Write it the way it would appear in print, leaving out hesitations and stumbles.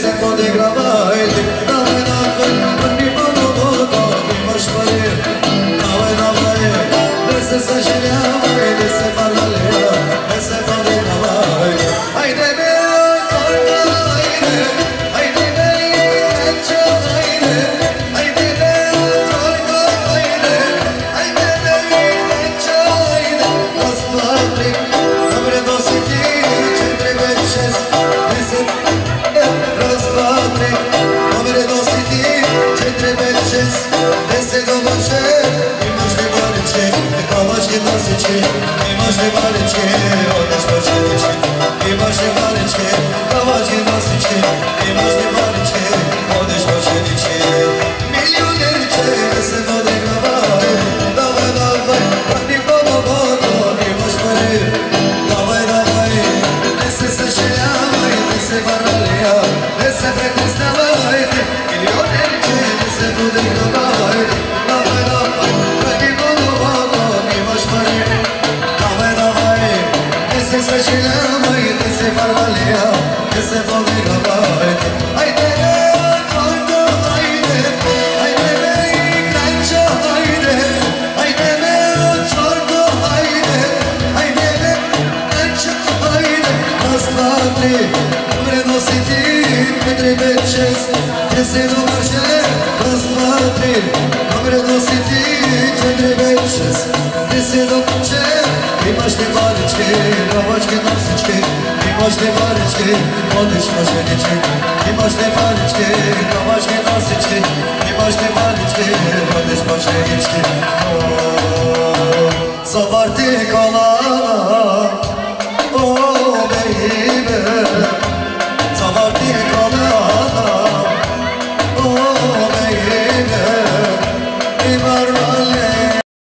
se podigravajte, dawaj, dawaj, prvi ponovo, imaš pare, dawaj, dawaj, ne se saželjavaj, ne se paralija, ne se podigravajte, ajde me, torka, ajde, ajde me, nećo, ajde, ajde me, torka, ajde, ajde me, nećo, ajde, razplatri, dobre nositi, 4, 5, 6, 10, razplatri, dobre nositi, 4, 5, 6, 10 domaće, imaš li baričke, kavačke nosiće, imaš li baričke, odeš počeličke, imaš li baričke, kavačke nosiće, imaš li baričke, odeš počeličke, milionerče, da se podigravaju, dawaj, dawaj, prvi ponovo, imaš pare, dawaj, dawaj, ne se saželjavaj, ne se varalija, ne se prepoznavajte, milionerče, da se podigravaju, dawaj, dawaj, prvi ponovo, imaš pare, dawaj, dawaj, ne se saželjavaj, ne se varalija, ne se podigravajte, ajde, torka, ajde, ajde me, igrača, ajde, ajde me, torka, ajde, ajde me, igrača, ajde, razplatri, dobre nositi, 4, 5, 6, 10 domaće, razplatri, dobre nositi, 4, 5, 6, 10 domaće, imaš li baričke, kavačke nosičke, imaš li baričke, odeš počeličke, imaš li baričke, kavačke nosičke, imaš li baričke, odeš počeličke.